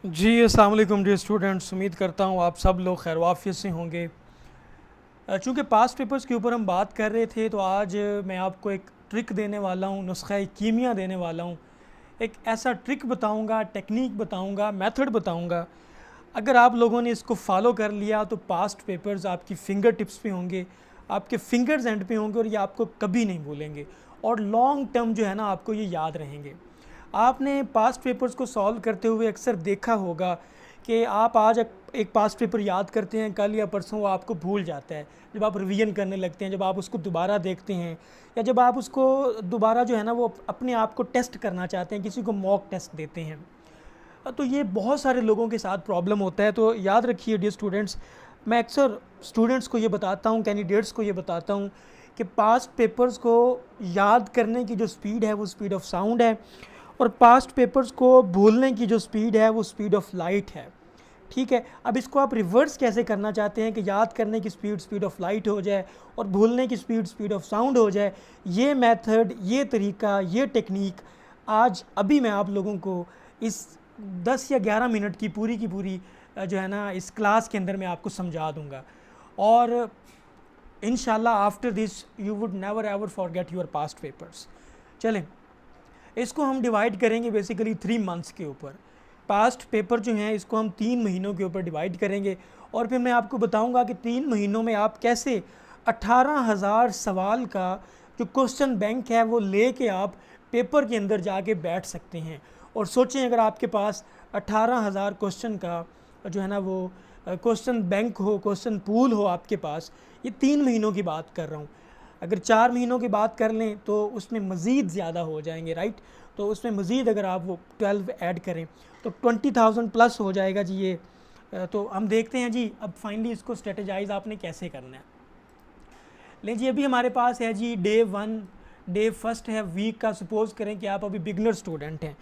जी अस्सलाम वालेकुम dear students. उम्मीद करता हूँ आप सब लोग खैर वाफियत से होंगे। चूँकि पास्ट पेपर्स के ऊपर हम बात कर रहे थे तो आज मैं आपको एक ट्रिक देने वाला हूँ, नुस्ख़ा कीमिया देने वाला हूँ। एक ऐसा ट्रिक बताऊँगा, टेक्निक बताऊँगा, मेथड बताऊँगा। अगर आप लोगों ने इसको फॉलो कर लिया तो पास्ट पेपर्स आपकी फिंगर टिप्स पे होंगे, आपके फिंगर्स एंड पे होंगे और ये आपको कभी नहीं भूलेंगे और लॉन्ग टर्म जो है ना आपको ये याद रहेंगे। आपने पास्ट पेपर्स को सॉल्व करते हुए अक्सर देखा होगा कि आप आज एक पास्ट पेपर याद करते हैं, कल या परसों वो आपको भूल जाता है। जब आप रिवीजन करने लगते हैं, जब आप उसको दोबारा देखते हैं या जब आप उसको दोबारा जो है ना वो अपने आप को टेस्ट करना चाहते हैं, किसी को मॉक टेस्ट देते हैं, तो ये बहुत सारे लोगों के साथ प्रॉब्लम होता है। तो याद रखिए डियर स्टूडेंट्स, मैं अक्सर स्टूडेंट्स को ये बताता हूँ, कैंडिडेट्स को ये बताता हूँ कि पास्ट पेपर्स को याद करने की जो स्पीड है वो स्पीड ऑफ साउंड है और पास्ट पेपर्स को भूलने की जो स्पीड है वो स्पीड ऑफ लाइट है। ठीक है, अब इसको आप रिवर्स कैसे करना चाहते हैं कि याद करने की स्पीड स्पीड ऑफ लाइट हो जाए और भूलने की स्पीड स्पीड ऑफ साउंड हो जाए। ये मेथड, ये तरीका, ये टेक्निक आज अभी मैं आप लोगों को इस 10 या 11 मिनट की पूरी जो है ना इस क्लास के अंदर मैं आपको समझा दूंगा और इंशाल्लाह after this you would never ever forget your past papers. चलें, इसको हम डिवाइड करेंगे बेसिकली 3 मंथ्स के ऊपर। पास्ट पेपर जो हैं इसको हम 3 महीनों के ऊपर डिवाइड करेंगे और फिर मैं आपको बताऊंगा कि 3 महीनों में आप कैसे 18,000 सवाल का जो क्वेश्चन बैंक है वो लेके आप पेपर के अंदर जाके बैठ सकते हैं। और सोचें अगर आपके पास 18,000 क्वेश्चन का जो है ना वो क्वेश्चन बैंक हो, क्वेश्चन पूल हो आपके पास। ये 3 महीनों की बात कर रहा हूँ। अगर 4 महीनों की बात कर लें तो उसमें मज़ीद ज़्यादा हो जाएंगे, राइट। तो उसमें मज़ीद अगर आप वो 12 ऐड करें तो 20,000 प्लस हो जाएगा जी ये। तो हम देखते हैं जी अब फाइनली इसको स्ट्रेटेजाइज़ आपने कैसे करना है। लेकिन जी अभी हमारे पास है जी डे 1, डे फर्स्ट है वीक का। सपोज़ करें कि आप अभी बिगनर स्टूडेंट हैं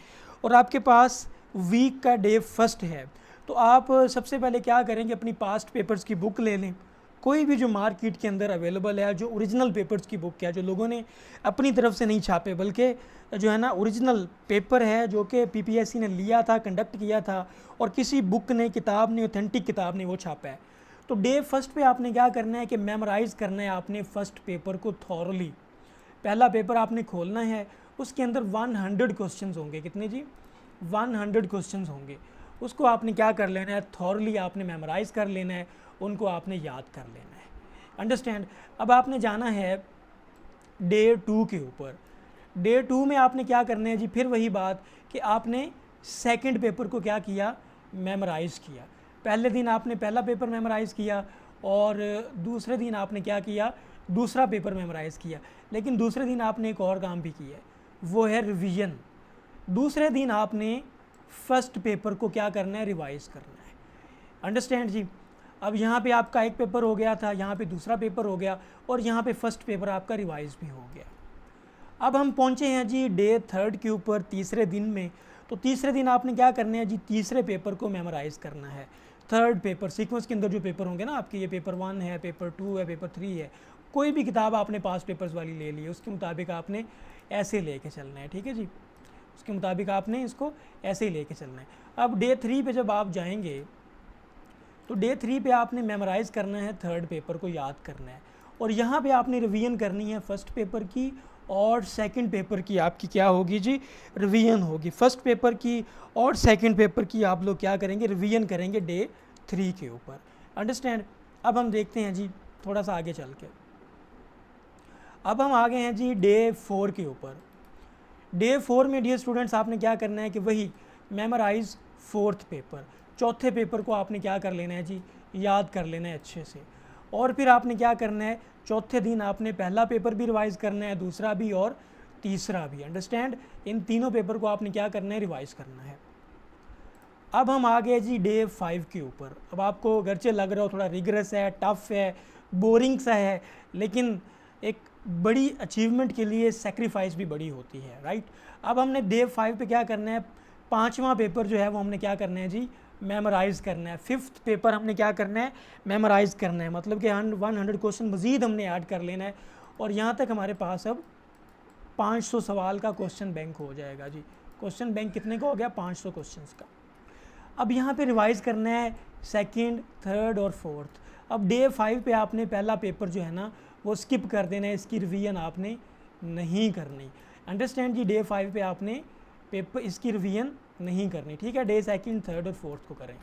और आपके पास वीक का डे फर्स्ट है। तो आप सबसे पहले क्या करेंगे, अपनी पास्ट पेपर्स की बुक ले लें, कोई भी जो मार्केट के अंदर अवेलेबल है, जो ओरिजिनल पेपर्स की बुक है, जो लोगों ने अपनी तरफ से नहीं छापे बल्कि जो है ना ओरिजिनल पेपर है जो कि पीपीएससी ने लिया था, कंडक्ट किया था और किसी बुक ने, किताब ने, ऑथेंटिक किताब ने वो छापा है। तो डे फर्स्ट पे आपने क्या करना है कि मेमोराइज़ करना है आपने फर्स्ट पेपर को थॉरली। पहला पेपर आपने खोलना है, उसके अंदर 100 क्वेश्चंस होंगे। कितने जी? 100 क्वेश्चंस होंगे। उसको आपने क्या कर लेना है, थॉरली आपने मेमोराइज़ कर लेना है, उनको आपने याद कर लेना है। अंडरस्टैंड। अब आपने जाना है डे 2 के ऊपर। डे 2 में आपने क्या करना है जी, फिर वही बात कि आपने सेकंड पेपर को क्या किया, मेमोराइज़ किया। पहले दिन आपने पहला पेपर मेमोराइज़ किया और दूसरे दिन आपने क्या किया, दूसरा पेपर मेमोराइज़ किया। लेकिन दूसरे दिन आपने एक और काम भी किया है, वो है रिवीजन। दूसरे दिन आपने फर्स्ट पेपर को क्या करना है, रिवाइज़ करना है। अंडरस्टैंड जी। अब यहाँ पे आपका एक पेपर हो गया था, यहाँ पे दूसरा पेपर हो गया और यहाँ पे फर्स्ट पेपर आपका रिवाइज़ भी हो गया। अब हम पहुँचे हैं जी डे थर्ड के ऊपर, तीसरे दिन में। तो तीसरे दिन आपने क्या करना है जी, तीसरे पेपर को मेमोराइज़ करना है। थर्ड पेपर सीक्वेंस के अंदर जो पेपर होंगे ना आपके, ये पेपर 1 है, पेपर 2 है, पेपर 3 है, कोई भी किताब आपने पास पेपर्स वाली ले ली है उसके मुताबिक आपने ऐसे लेके चलना है। ठीक है जी, उसके मुताबिक आपने इसको ऐसे ही लेके चलना है। अब डे 3 पे जब आप जाएंगे तो डे 3 पे आपने मेमोराइज़ करना है, थर्ड पेपर को याद करना है और यहाँ पे आपने रिवीजन करनी है फर्स्ट पेपर की और सेकंड पेपर की। आपकी क्या होगी जी, रिवीजन होगी। फर्स्ट पेपर की और सेकंड पेपर की आप लोग क्या करेंगे, रिवीजन करेंगे डे 3 के ऊपर। अंडरस्टैंड। अब हम देखते हैं जी थोड़ा सा आगे चल के, अब हम आ गए हैं जी डे 4 के ऊपर। डे 4 में डियर स्टूडेंट्स आपने क्या करना है कि वही मेमोराइज फोर्थ पेपर, चौथे पेपर को आपने क्या कर लेना है जी, याद कर लेना है अच्छे से। और फिर आपने क्या करना है, चौथे दिन आपने पहला पेपर भी रिवाइज़ करना है, दूसरा भी और तीसरा भी। अंडरस्टैंड। इन तीनों पेपर को आपने क्या करना है, रिवाइज़ करना है। अब हम आ गए जी डे 5 के ऊपर। अब आपको अगरचे लग रहा हो थोड़ा रिगरस है, टफ़ है, बोरिंग सा है, लेकिन एक बड़ी अचीवमेंट के लिए सेक्रीफाइस भी बड़ी होती है, राइट। अब हमने डे 5 पे क्या करना है, पाँचवा पेपर जो है वो हमने क्या करना है जी, मेमोराइज़ करना है। फिफ्थ पेपर हमने क्या करना है, मेमोराइज़ करना है। मतलब कि 100 क्वेश्चन मज़ीद हमने ऐड कर लेना है और यहाँ तक हमारे पास अब 500 सवाल का क्वेश्चन बैंक हो जाएगा जी। क्वेश्चन बैंक कितने का हो गया, 500 क्वेश्चन का। अब यहाँ पे रिवाइज़ करना है सेकंड, थर्ड और फोर्थ। अब डे 5 पे आपने पहला पेपर जो है ना वो स्किप कर देना है, इसकी रिवीजन आपने नहीं करनी। अंडरस्टैंड जी, डे 5 पे आपने पेपर इसकी रिवीजन नहीं करनी, ठीक है। डे सेकंड, थर्ड और फोर्थ को करें।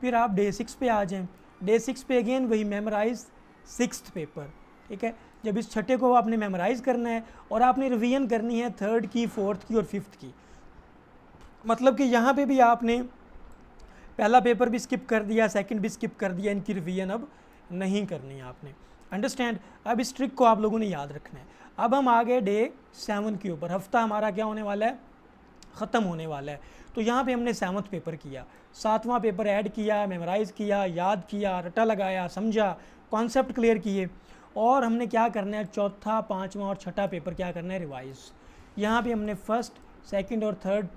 फिर आप डे 6 पे आ जाएं। डे 6 पे अगेन वही मेमोराइज 6th पेपर, ठीक है। जब इस छठे को आपने मेमोराइज़ करना है और आपने रिवीजन करनी है थर्ड की, फोर्थ की और फिफ्थ की। मतलब कि यहाँ पे भी आपने पहला पेपर भी स्किप कर दिया, सेकंड भी स्किप कर दिया, इनकी रिवीजन अब नहीं करनी है आपने। अंडरस्टैंड। अब इस ट्रिक को आप लोगों ने याद रखना है। अब हम आ गए डे 7 के ऊपर। हफ्ता हमारा क्या होने वाला है, ख़त्म होने वाला है। तो यहाँ पे हमने 7वां पेपर किया, 7वां पेपर ऐड किया, मेमोराइज़ किया, याद किया, रटा लगाया, समझा, कॉन्सेप्ट क्लियर किए। और हमने क्या करना है, चौथा, पाँचवा और छठा पेपर क्या करना है, रिवाइज़। यहाँ पे हमने फर्स्ट, सेकंड और थर्ड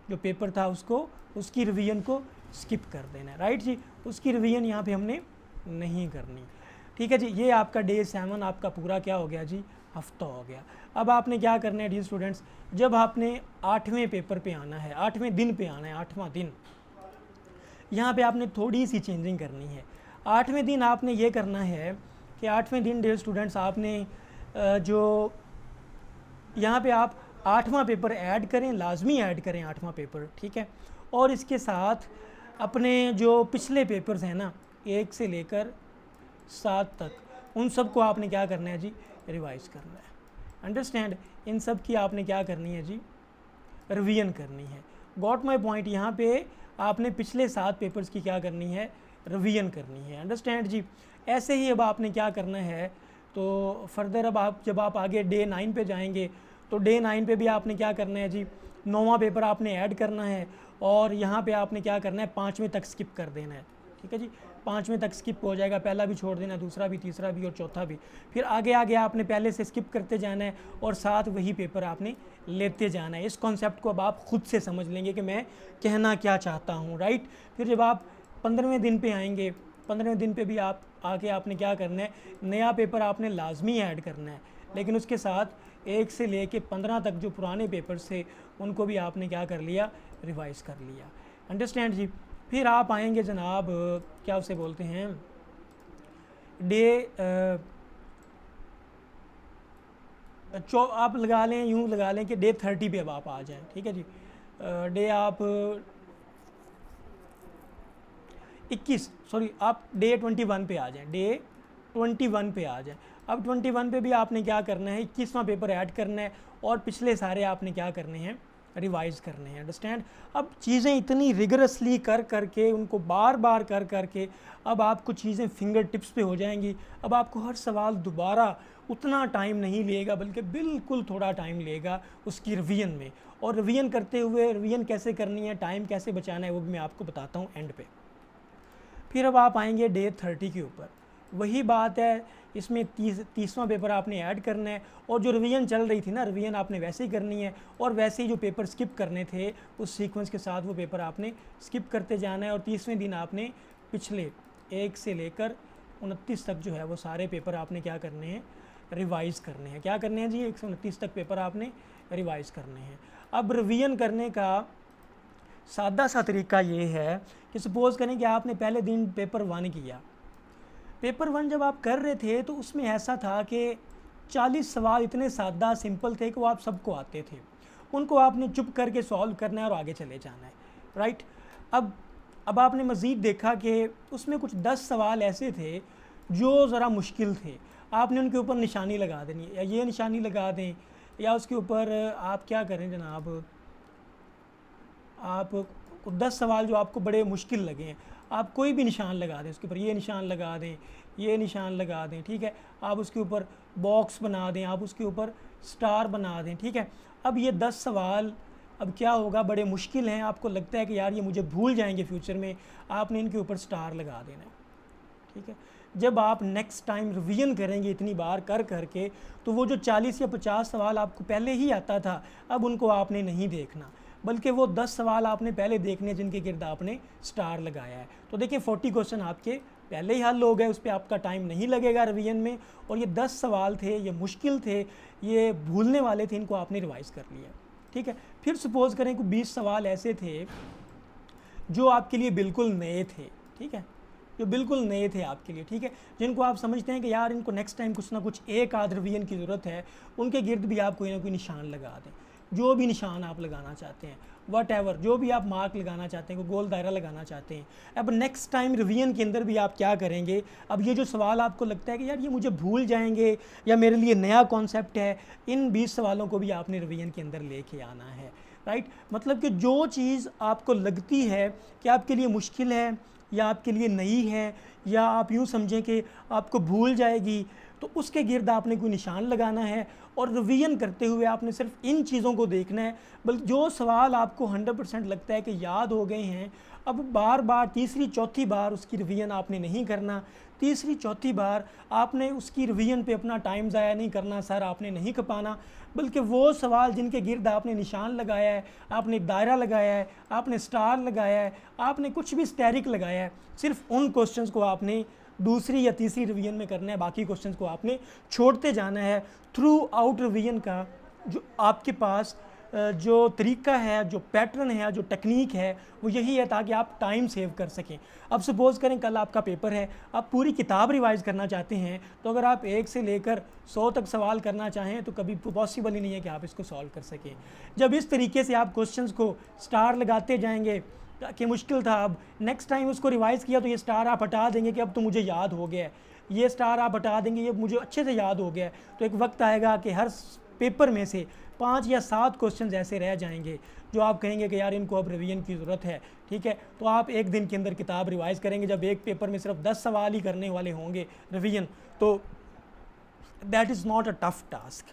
जो पेपर था उसको, उसकी रिवीजन को स्किप कर देना है, राइट जी। उसकी रिवीजन यहाँ पे हमने नहीं करनी, ठीक है जी। ये आपका डे 7 आपका पूरा क्या हो गया जी, हफ्ता हो गया। अब आपने क्या करना है डियर स्टूडेंट्स, जब आपने 8वें पेपर पे आना है, 8वें दिन पे आना है, 8वां दिन, यहाँ पे आपने थोड़ी सी चेंजिंग करनी है। 8वें दिन आपने ये करना है कि 8वें दिन डियर स्टूडेंट्स आपने जो यहाँ पे आप 8वां पेपर ऐड करें, लाजमी ऐड करें 8वां पेपर, ठीक है। और इसके साथ अपने जो पिछले पेपर्स हैं ना 1 से लेकर 7 तक, उन सब को आपने क्या करना है जी, रिवाइज़ करना है। अंडरस्टैंड। इन सब की आपने क्या करनी है जी, रिवीजन करनी है। Got my point. यहाँ पे आपने पिछले 7 पेपर्स की क्या करनी है, रिवीजन करनी है। अंडरस्टैंड जी। ऐसे ही अब आपने क्या करना है, तो फर्दर अब आप जब आप आगे डे 9 पे जाएंगे तो डे 9 पे भी आपने क्या करना है जी, 9वां पेपर आपने ऐड करना है। और यहाँ पे आपने क्या करना है, 5वें तक स्किप कर देना है, ठीक है जी। 5वें तक स्किप हो जाएगा, पहला भी छोड़ देना, दूसरा भी, तीसरा भी और चौथा भी। फिर आगे आगे आपने पहले से स्किप करते जाना है और साथ वही पेपर आपने लेते जाना है। इस कॉन्सेप्ट को अब आप खुद से समझ लेंगे कि मैं कहना क्या चाहता हूँ, राइट। फिर जब आप 15वें दिन पे आएंगे, 15वें दिन पे भी आप आके आपने क्या करना है, नया पेपर आपने लाजमी ऐड करना है। लेकिन उसके साथ 1 से लेके 15 तक जो पुराने पेपर्स थे उनको भी आपने क्या कर लिया, रिवाइज़ कर लिया। अंडरस्टैंड जी। फिर आप आएंगे जनाब, क्या उसे बोलते हैं, डे आप लगा लें, यूँ लगा लें कि डे 30 पे अब आप आ जाएं, ठीक है जी। डे आप 21, सॉरी, आप डे 21 पे आ जाएं, डे 21 पे आ जाएं। अब 21 पे भी आपने क्या करना है, 21वां पेपर ऐड करना है और पिछले सारे आपने क्या करने हैं, रिवाइज़ करने हैं। अंडरस्टैंड। अब चीज़ें इतनी रिगरसली कर करके, उनको बार बार कर करके अब आपको चीज़ें फिंगर टिप्स पे हो जाएंगी। अब आपको हर सवाल दोबारा उतना टाइम नहीं लेगा, बल्कि बिल्कुल थोड़ा टाइम लेगा उसकी रिवीजन में। और रिवीजन करते हुए, रिवीजन कैसे करनी है, टाइम कैसे बचाना है, वो भी मैं आपको बताता हूँ एंड पे। फिर अब आप आएंगे डे 30 के ऊपर। वही बात है, इसमें 30वां पेपर आपने ऐड करना है और जो रिवीजन चल रही थी ना, रिवीजन आपने वैसे ही करनी है और वैसे ही जो पेपर स्किप करने थे उस सीक्वेंस के साथ वो पेपर आपने स्किप करते जाना है। और 30वें दिन आपने पिछले 1 से लेकर 29 तक जो है वो सारे पेपर आपने क्या करने हैं, रिवाइज़ करने हैं। क्या करने हैं जी, 1 से 29 तक पेपर आपने रिवाइज़ करने हैं। अब रिवीजन करने का सादा सा तरीका ये है कि सपोज़ करें कि आपने पहले दिन पेपर 1 किया। पेपर 1 जब आप कर रहे थे तो उसमें ऐसा था कि 40 सवाल इतने सादा सिंपल थे कि वो आप सबको आते थे। उनको आपने चुप करके सॉल्व करना है और आगे चले जाना है, राइट। अब आपने मज़ीद देखा कि उसमें कुछ 10 सवाल ऐसे थे जो ज़रा मुश्किल थे। आपने उनके ऊपर निशानी लगा देनी है, या ये निशानी लगा दें, या उसके ऊपर आप क्या करें जनाब, आप 10 सवाल जो आपको बड़े मुश्किल लगे हैं, आप कोई भी निशान लगा दें उसके ऊपर, ये निशान लगा दें, ये निशान लगा दें, ठीक है। आप उसके ऊपर बॉक्स बना दें, आप उसके ऊपर स्टार बना दें, ठीक है। अब ये 10 सवाल अब क्या होगा, बड़े मुश्किल हैं, आपको लगता है कि यार ये मुझे भूल जाएंगे फ्यूचर में, आपने इनके ऊपर स्टार लगा देना है, ठीक है। जब आप नेक्स्ट टाइम रिवीजन करेंगे इतनी बार कर करके, तो वो जो 40 या 50 सवाल आपको पहले ही आता था, अब उनको आपने नहीं देखना, बल्कि वो 10 सवाल आपने पहले देखने जिनके गिर्द आपने स्टार लगाया है। तो देखिए 40 क्वेश्चन आपके पहले ही हल हो गए, उस पर आपका टाइम नहीं लगेगा रिवीजन में। और ये 10 सवाल थे, ये मुश्किल थे, ये भूलने वाले थे, इनको आपने रिवाइज़ कर लिया, ठीक है। फिर सपोज़ करें कि 20 सवाल ऐसे थे जो आपके लिए बिल्कुल नए थे, ठीक है, जो बिल्कुल नए थे आपके लिए, ठीक है, जिनको आप समझते हैं कि यार इनको नेक्स्ट टाइम कुछ ना कुछ एक आध रिवीजन की ज़रूरत है, उनके गिर्द भी आप कोई ना कोई निशान लगा दें। जो भी निशान आप लगाना चाहते हैं, वट एवर, जो भी आप मार्क लगाना चाहते हैं, कोई गोल दायरा लगाना चाहते हैं, अब नेक्स्ट टाइम रिवीजन के अंदर भी आप क्या करेंगे, अब ये जो सवाल आपको लगता है कि यार ये मुझे भूल जाएंगे या मेरे लिए नया कॉन्सेप्ट है, इन 20 सवालों को भी आपने रिवीजन के अंदर लेके आना है, राइट। मतलब कि जो चीज़ आपको लगती है कि आपके लिए मुश्किल है या आपके लिए नई है या आप यूँ समझें कि आपको भूल जाएगी, तो उसके गिर्द आपने कोई निशान लगाना है और रिवीजन करते हुए आपने सिर्फ इन चीज़ों को देखना है। बल्कि जो सवाल आपको 100% लगता है कि याद हो गए हैं, अब बार बार तीसरी चौथी बार उसकी रिवीजन आपने नहीं करना, तीसरी चौथी बार आपने उसकी रिवीजन पे अपना टाइम ज़ाया नहीं करना, सर आपने नहीं खपाना, बल्कि वो सवाल जिनके गिर्द आपने निशान लगाया है, आपने दायरा लगाया है, आपने स्टार लगाया है, आपने कुछ भी स्टैरिक लगाया है, सिर्फ उन क्वेश्चंस को आपने दूसरी या तीसरी रिवीजन में करना है, बाकी क्वेश्चंस को आपने छोड़ते जाना है। थ्रू आउट रिवीजन का जो आपके पास जो तरीका है, जो पैटर्न है, जो टेक्निक है, वो यही है ताकि आप टाइम सेव कर सकें। अब सपोज़ करें कल आपका पेपर है, आप पूरी किताब रिवाइज़ करना चाहते हैं, तो अगर आप 1 से लेकर 100 तक सवाल करना चाहें तो कभी पॉसिबल ही नहीं है कि आप इसको सॉल्व कर सकें। जब इस तरीके से आप क्वेश्चंस को स्टार लगाते जाएंगे कि मुश्किल था, अब नेक्स्ट टाइम उसको रिवाइज़ किया तो ये स्टार आप हटा देंगे कि अब तो मुझे याद हो गया है, ये स्टार आप हटा देंगे ये मुझे अच्छे से याद हो गया है, तो एक वक्त आएगा कि हर पेपर में से 5 या 7 क्वेश्चंस ऐसे रह जाएंगे जो आप कहेंगे कि यार इनको अब रिवीजन की ज़रूरत है, ठीक है। तो आप एक दिन के अंदर किताब रिवाइज़ करेंगे, जब एक पेपर में सिर्फ 10 सवाल ही करने वाले होंगे रिवीजन, तो that is not a tough task,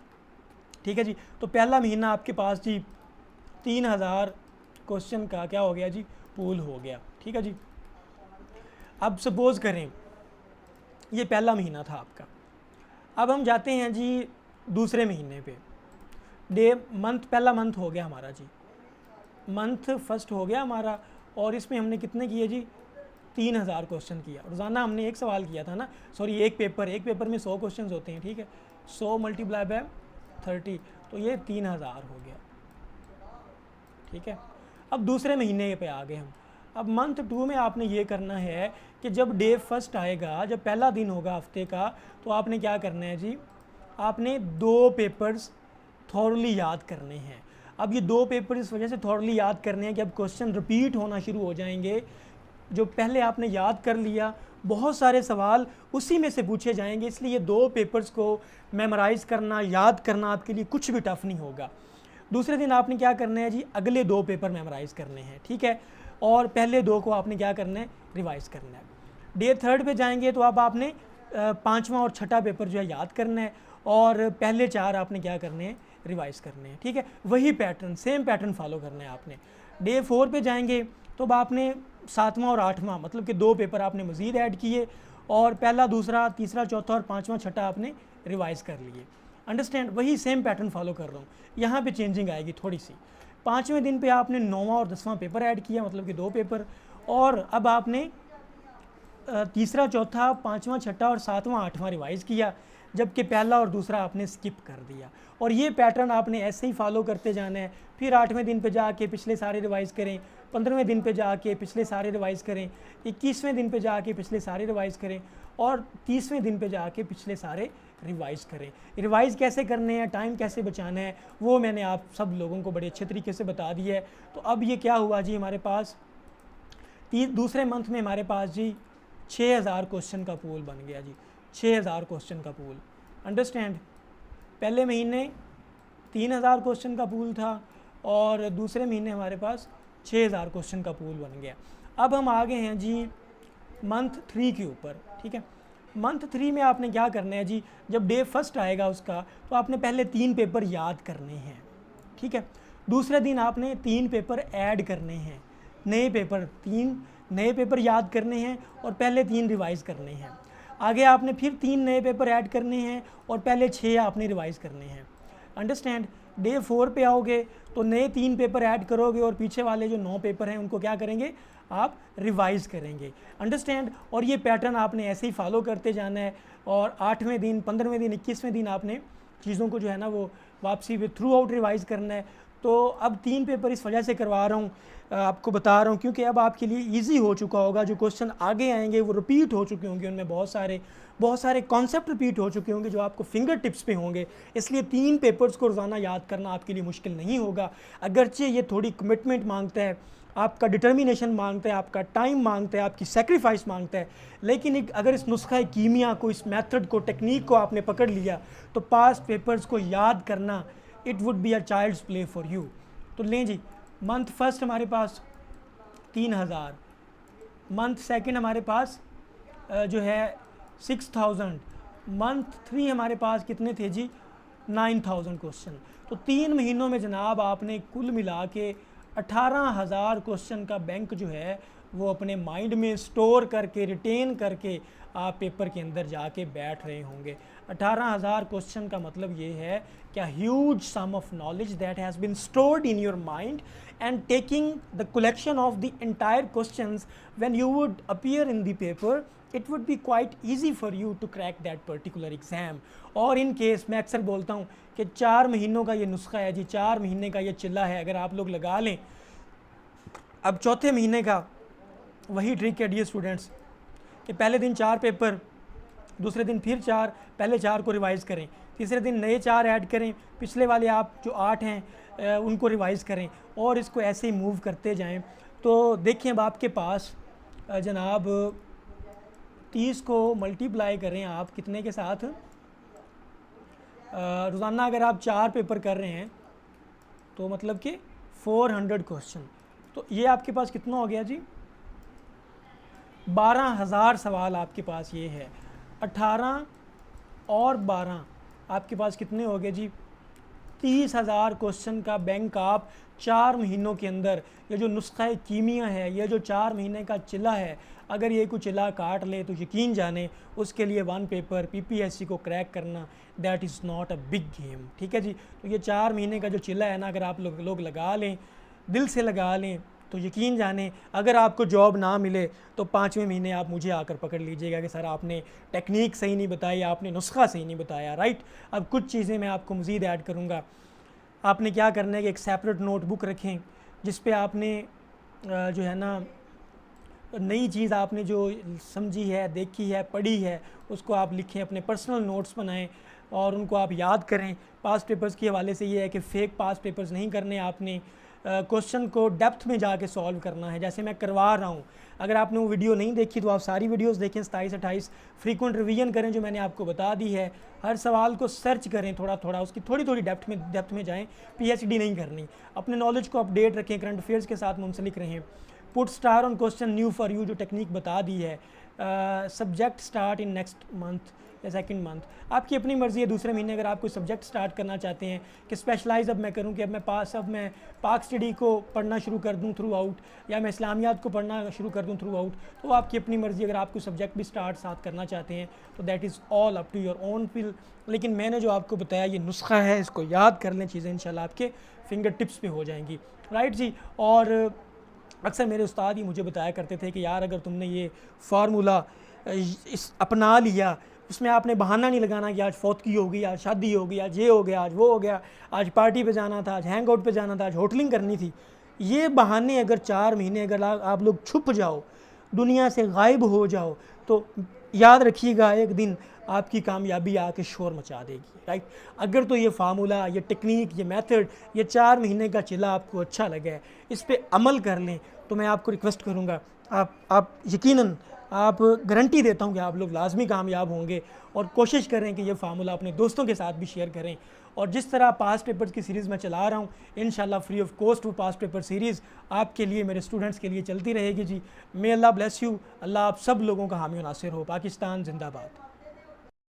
ठीक है जी। तो पहला महीना आपके पास जी 3000 क्वेश्चन का क्या हो गया जी, पूल हो गया, ठीक है जी। अब सपोज़ करें ये पहला महीना था आपका, अब हम जाते हैं जी दूसरे महीने पे, पहला मंथ हो गया हमारा जी, मंथ फर्स्ट हो गया हमारा, और इसमें हमने कितने किए जी, 3000 क्वेश्चन किया। रोज़ाना हमने एक सवाल किया था ना, सॉरी एक पेपर में 100 क्वेश्चन होते हैं, ठीक है, 100 मल्टीप्लाई बाय 30, तो ये 3000 हो गया, ठीक है। अब दूसरे महीने पे आ गए हम, अब मंथ 2 में आपने ये करना है कि जब डे फर्स्ट आएगा, जब पहला दिन होगा हफ्ते का, तो आपने क्या करना है जी, आपने 2 पेपर्स थॉरली याद करने हैं। अब ये 2 पेपर इस वजह से थॉरली याद करने हैं कि अब क्वेश्चन रिपीट होना शुरू हो जाएंगे, जो पहले आपने याद कर लिया, बहुत सारे सवाल उसी में से पूछे जाएंगे, इसलिए 2 पेपर्स को मेमोराइज़ करना, याद करना आपके लिए कुछ भी टफ नहीं होगा। दूसरे दिन आपने क्या करना है जी, अगले 2 पेपर मेमोराइज़ करने हैं, ठीक है, और पहले 2 को आपने क्या करना है, रिवाइज़ करना है। डे थर्ड पे जाएंगे तो अब आपने 5वां और छठा पेपर जो है याद करना है, और पहले 4 आपने क्या करने हैं, रिवाइज़ करने हैं, ठीक है। वही पैटर्न, सेम पैटर्न फॉलो करना है आपने। डे 4 पे जाएंगे तो अब आपने 7वां और 8वां मतलब कि 2 पेपर आपने मज़ीद ऐड किए, और पहला दूसरा तीसरा चौथा और 5वां छठा आपने रिवाइज़ कर लिए। अंडरस्टैंड, वही सेम पैटर्न फॉलो कर रहा हूँ, यहाँ पे चेंजिंग आएगी थोड़ी सी। 5वें दिन पे आपने 9वां और 10वां पेपर ऐड किया, मतलब कि 2 पेपर, और अब आपने तीसरा चौथा 5वां छठा और 7वां 8वां रिवाइज़ किया, जबकि पहला और दूसरा आपने स्किप कर दिया। और ये पैटर्न आपने ऐसे ही फॉलो करते जाना है। फिर 8वें दिन पे जाके पिछले सारे रिवाइज़ करें, 15वें दिन पे जाके पिछले सारे रिवाइज़ करें, 21वें दिन पे जाके पिछले सारे रिवाइज़ करें, और 30वें दिन पे जाके पिछले सारे रिवाइज़ करें। रिवाइज़ कैसे करने हैं, टाइम कैसे बचाना है, वो मैंने आप सब लोगों को बड़े अच्छे तरीके से बता दिया है। तो अब ये क्या हुआ जी, हमारे पास दूसरे मंथ में हमारे पास जी 6000 क्वेश्चन का पूल बन गया जी, 6000 क्वेश्चन का पूल। अंडरस्टैंड, पहले महीने 3000 क्वेश्चन का पूल था, और दूसरे महीने हमारे पास 6000 क्वेश्चन का पूल बन गया। अब हम आ गए हैं जी मंथ 3 के ऊपर, ठीक है। मंथ 3 में आपने क्या करना है जी, जब डे फर्स्ट आएगा उसका, तो आपने पहले 3 पेपर याद करने हैं, ठीक है। दूसरे दिन आपने 3 पेपर ऐड करने हैं, नए पेपर, 3 नए पेपर याद करने हैं, और पहले 3 रिवाइज़ करने हैं। आगे आपने फिर 3 नए पेपर ऐड करने हैं, और पहले 6 आपने रिवाइज़ करने हैं। अंडरस्टैंड, डे 4 पे आओगे तो नए 3 पेपर ऐड करोगे, और पीछे वाले जो 9 पेपर हैं उनको क्या करेंगे, आप रिवाइज़ करेंगे। अंडरस्टैंड, और ये पैटर्न आपने ऐसे ही फॉलो करते जाना है, और 8वें दिन, 15वें दिन, 21वें दिन आपने चीज़ों को जो है ना वो वापसी में थ्रू आउट रिवाइज़ करना है। तो अब 3 पेपर इस वजह से करवा रहा हूँ, आपको बता रहा हूँ, क्योंकि अब आपके लिए इजी हो चुका होगा। जो क्वेश्चन आगे आएंगे वो रिपीट हो चुके होंगे, उनमें बहुत सारे कॉन्सेप्ट रिपीट हो चुके होंगे जो आपको फिंगर टिप्स पे होंगे। इसलिए 3 पेपर्स को रोज़ाना याद करना आपके लिए मुश्किल नहीं होगा। अगरचे ये थोड़ी कमिटमेंट मांगता है, आपका डिटर्मिनेशन मांगता है, आपका टाइम मांगता है, आपकी सेक्रीफाइस मांगता है, लेकिन अगर इस नुस्खा कीमिया को, इस मेथड को, टेक्निक को आपने पकड़ लिया तो पास्ट पेपर्स को याद करना it would be a child's play for you. तो लें जी, मंथ फर्स्ट हमारे पास 3000, मंथ सेकंड हमारे पास जो है 6000, मंथ 3 हमारे पास कितने थे जी, 9000 क्वेश्चन। तो 3 महीनों में जनाब आपने कुल मिला के 18000 क्वेश्चन का बैंक जो है वो अपने माइंड में स्टोर करके, रिटेन करके आप पेपर के अंदर जाके बैठ रहे होंगे। 18000 क्वेश्चन का मतलब ये है क्या, huge sum of knowledge that has been stored in your mind and taking the collection of the entire questions when you would appear in the paper, it would be quite easy for you to crack that particular exam. और in case मैं अक्सर बोलता हूँ कि 4 महीनों का ये नुस्खा है जी, 4 महीने का ये चिल्ला है, अगर आप लोग लगा लें। अब चौथे महीने का वही ट्रिक है डियर स्टूडेंट्स कि पहले दिन 4 पेपर, दूसरे दिन फिर 4, पहले 4 को रिवाइज़ करें, तीसरे दिन नए 4 ऐड करें, पिछले वाले आप जो 8 हैं उनको रिवाइज़ करें, और इसको ऐसे ही मूव करते जाएं। तो देखें अब आपके पास जनाब 30 को मल्टीप्लाई करें आप कितने के साथ, रोज़ाना अगर आप 4 पेपर कर रहे हैं तो मतलब कि 400 क्वेश्चन, तो ये आपके पास कितना हो गया जी, 12000 सवाल आपके पास ये है। 18 और 12 आपके पास कितने हो गए जी, 30,000 क्वेश्चन का बैंक आप 4 महीनों के अंदर, ये जो नुस्खा कीमिया है, ये जो 4 महीने का चिल्ला है, अगर ये कुछ चिल्ला काट ले तो यकीन जाने उसके लिए 1 पेपर पीपीएससी को क्रैक करना that is not a big game. ठीक है जी, तो ये 4 महीने का जो चिल्ला है ना, अगर आप लोग लगा लें, दिल से लगा लें, तो यकीन जाने अगर आपको जॉब ना मिले तो 5वें महीने आप मुझे आकर पकड़ लीजिएगा कि सर आपने टेक्निक सही नहीं बताई, आपने नुस्खा सही नहीं बताया, राइट। अब कुछ चीज़ें मैं आपको मज़ीद ऐड करूँगा। आपने क्या करना है कि एक सेपरेट नोटबुक रखें जिस पे आपने जो है ना नई चीज़ आपने जो समझी है, देखी है, पढ़ी है, उसको आप लिखें, अपने पर्सनल नोट्स बनाएं और उनको आप याद करें। पास्ट पेपर्स के हवाले से ये है कि फ़ेक पास्ट पेपर्स नहीं करने, आपने क्वेश्चन को डेप्थ में जाके सॉल्व करना है, जैसे मैं करवा रहा हूँ। अगर आपने वो वीडियो नहीं देखी तो आप सारी वीडियोस देखें, 27-28, फ्रीक्वेंट रिवीजन करें जो मैंने आपको बता दी है, हर सवाल को सर्च करें थोड़ा थोड़ा, उसकी थोड़ी थोड़ी डेप्थ में जाएं, पीएचडी नहीं करनी। अपने नॉलेज को अपडेट रखें, करंट अफेयर्स के साथ मुंसलिक रहें। Put star on question new for you जो टेक्निक बता दी है, subject start in next month या सेकंड मंथ, आपकी अपनी मर्ज़ी है। दूसरे महीने अगर आप कोई सब्जेक्ट स्टार्ट करना चाहते हैं कि स्पेशलाइज अब मैं करूं कि अब मैं पाक स्टडी को पढ़ना शुरू कर दूं थ्रू आउट, या मैं इस्लामियात को पढ़ना शुरू कर दूं थ्रू आउट, तो आपकी अपनी मर्ज़ी। अगर आप कोई सब्जेक्ट भी स्टार्ट साथ करना चाहते हैं तो that is all up to your own feel. लेकिन मैंने जो आपको बताया ये नुस्खा है, इसको याद कर लें, चीज़ें इंशाल्लाह आपके फिंगर टिप्स पे हो जाएंगी, राइट जी। और अक्सर मेरे उस्ताद ही मुझे बताया करते थे कि यार अगर तुमने ये फार्मूला अपना लिया, उसमें आपने बहाना नहीं लगाना कि आज फौतगी हो गई, आज शादी हो गई, आज ये हो गया, आज वो हो गया, आज पार्टी पे जाना था, आज हैंग आउट पे जाना था, आज होटलिंग करनी थी। ये बहाने अगर 4 महीने अगर आप लोग छुप जाओ, दुनिया से गायब हो जाओ, तो याद रखिएगा एक दिन आपकी कामयाबी आके शोर मचा देगी, राइट। अगर तो ये फार्मूला, ये टेक्निक, ये मेथड, ये 4 महीने का चिल्ला आपको अच्छा लगा है, इस पर अमल कर लें, तो मैं आपको रिक्वेस्ट करूँगा, आप यकीनन, आप गारंटी देता हूँ कि आप लोग लाजमी कामयाब होंगे। और कोशिश करें कि ये फार्मूला अपने दोस्तों के साथ भी शेयर करें। और जिस तरह पास्ट पेपर्स की सीरीज़ मैं चला रहा हूँ, इंशाल्लाह फ्री ऑफ कॉस्ट वो पास्ट पेपर सीरीज़ आपके लिए, मेरे स्टूडेंट्स के लिए चलती रहेगी जी। मे अल्लाह ब्लेस यू। अल्लाह आप सब लोगों का हामी और नासिर हो। पाकिस्तान जिंदाबाद।